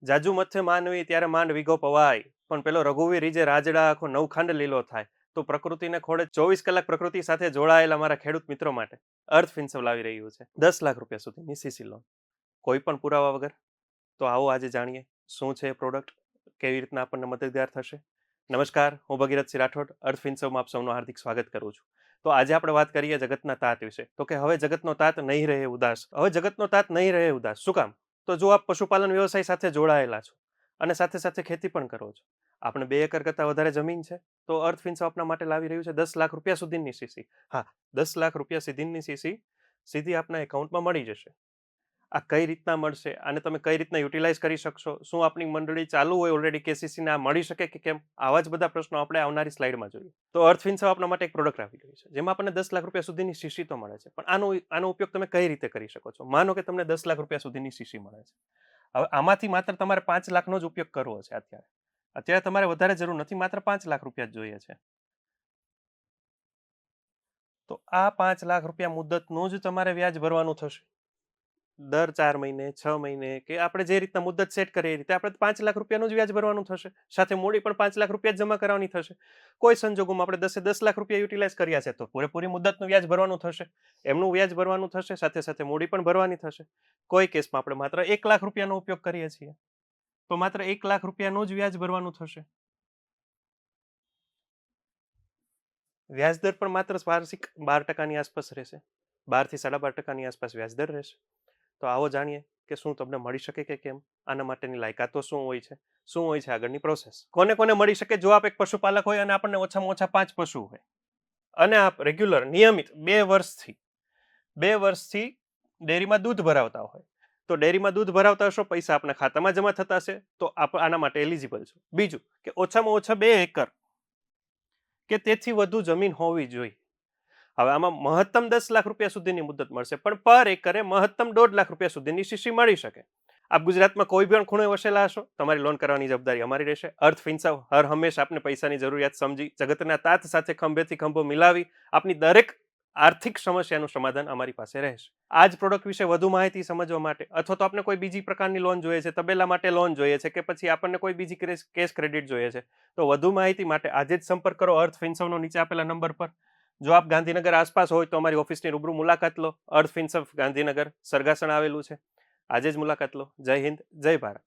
જાજુ મથે માનવી ત્યારે માંડ વીઘો પવાય, પણ પેલો રઘુવીર જે રાજડા આખો નવખાંડ લીલો થાય. તો પ્રકૃતિને ખોળે 24 કલાક પ્રકૃતિ સાથે જોડાયેલા મારા ખેડૂત મિત્રો માટે અર્થ ફિન્સવ લાવી રહ્યું છે 10 લાખ રૂપિયા સુધીની સીસી લોન, કોઈ પણ પુરાવા વગર. તો આવો આજે જાણીએ શું છે એ પ્રોડક્ટ, કેવી રીતના આપણને મદદગાર થશે. નમસ્કાર, હું ભગીરથસિંહ રાઠોડ અર્થ ફિન્સવમાં આપ સૌનું હાર્દિક સ્વાગત કરું છું. તો આજે આપણે વાત કરીએ જગતના તાત વિશે. તો કે હવે જગતનો તાત નહીં રહે ઉદાસ. હવે જગતનો તાત નહીં રહે ઉદાસ. શું કામ? તો જો આપ પશુપાલન વ્યવસાય સાથે જોડાયેલા છો અને સાથે સાથે ખેતી પણ કરો છો, આપણે 2 એકર કરતાં વધારે જમીન છે, તો અર્થ ફિન્સવ આપના માટે લાવી રહ્યું છે 10 લાખ રૂપિયા સુધીની સીસી. હા, 10 લાખ રૂપિયા સુધીની સીસી સીધી આપના એકાઉન્ટમાં મળી જશે. આ કઈ રીતના મળશે, આને તમે કઈ રીતના યુટિલાઇઝ કરી શકશો, શું આપની મંડળી ચાલુ હોય ઓલરેડી કેસીસીને આ મળી શકે કે કેમ, આવા જ બધા પ્રશ્નો આપણે આવનારી સ્લાઇડમાં જોઈએ. તો અર્થ ફિન્સવ આપણા માટે એક પ્રોડક્ટ આવી ગઈ છે જેમાં આપણને 10 લાખ રૂપિયા સુધીની સીસી તો મળે છે, પણ આનો ઉપયોગ તમે કઈ રીતે કરી શકો છો. માનો કે તમને 10 લાખ રૂપિયા સુધીની સીસી મળે છે. હવે આમાંથી માત્ર તમારે 5 લાખનો જ ઉપયોગ કરવો છે. અત્યારે તમારે વધારે જરૂર નથી, માત્ર 5 લાખ રૂપિયા જ જોઈએ છે. તો આ 5 લાખ રૂપિયા મુદતનું જ તમારે વ્યાજ ભરવાનું થશે. દર 4 મહિને, 6 મહિને, કે આપણે જે રીતના મુદત સેટ કરીએ એ રીતે આપણે 5 લાખ રૂપિયાનું જ વ્યાજ ભરવાનું થશે. સાથે મૂડી પણ 5 લાખ રૂપિયા જ જમા કરવાની થશે. કોઈ સંજોગોમાં આપણે 10 લાખ રૂપિયા યુટિલાઇઝ કર્યા છે તો પૂરેપૂરી મુદતનું વ્યાજ ભરવાનું થશે, એમનું વ્યાજ ભરવાનું થશે, સાથે સાથે મૂડી પણ ભરવાની થશે. કોઈ કેસમાં આપણે માત્ર 1 લાખ રૂપિયાનો ઉપયોગ કરીએ છીએ તો માત્ર 1 લાખ રૂપિયાનું જ વ્યાજ ભરવાનું થશે. વ્યાજદર પણ માત્ર વાર્ષિક 12% આસપાસ રહેશે. 12 થી 12.5% આસપાસ વ્યાજદર રહેશે. તો આવો જાણીએ કે શું તમને મળી શકે કે કેમ, આના માટેની લાયકાતો શું હોય છે, શું હોય છે આગળની પ્રોસેસ. કોને કોને મળી શકે? જો આપ એક પશુપાલક હોય અને આપણને ઓછામાં ઓછા 5 પશુ હોય અને આપ રેગ્યુલર નિયમિત 2 વર્ષથી ડેરીમાં દૂધ ભરાવતા હોય, તો ડેરીમાં દૂધ ભરાવતા હશો, પૈસા આપણા ખાતામાં જમા થતા હશે, તો આપ આના માટે એલિજિબલ છો. બીજું કે ઓછામાં ઓછા 2 એકર કે તેથી વધુ જમીન હોવી જોઈએ. હવે આમાં મહત્તમ 10 લાખ રૂપિયા સુધીની મુદત મળશે, પણ પર એકરે મહત્તમ 1.5 લાખ રૂપિયા સુધીની સીસી મળી શકે. આપ ગુજરાતમાં કોઈ પણ ખૂણે વસેલા હશો, તમારી લોન કરવાની જવાબદારી અમારી રહેશે. અર્થ ફિન્સવ હર હંમેશા આપને પૈસાની જરૂરિયાત સમજી જગતના તાત સાથે ખંભેથી ખંભો મિલાવી આપની દરેક આર્થિક સમસ્યાનું સમાધાન અમારી પાસે રહેશે. આ જ પ્રોડક્ટ વિશે વધુ માહિતી સમજવા માટે, અથવા તો આપને કોઈ બીજી પ્રકારની લોન જોઈએ છે, તબેલા માટે લોન જોઈએ છે, કે પછી આપણને કોઈ બીજી કેશ ક્રેડિટ જોઈએ છે, તો વધુ માહિતી માટે આજે જ સંપર્ક કરો અર્થ ફિન્સવનો નીચે આપેલા નંબર પર. જો આપ ગાંધીનગર આસપાસ હોય તો અમારી ઓફિસની રૂબરૂ મુલાકાત લો. અર્થ ફિન્સવ ગાંધીનગર સરગાસણ આવેલું છે. આજે જ મુલાકાત લો. જય હિન્દ, જય ભારત.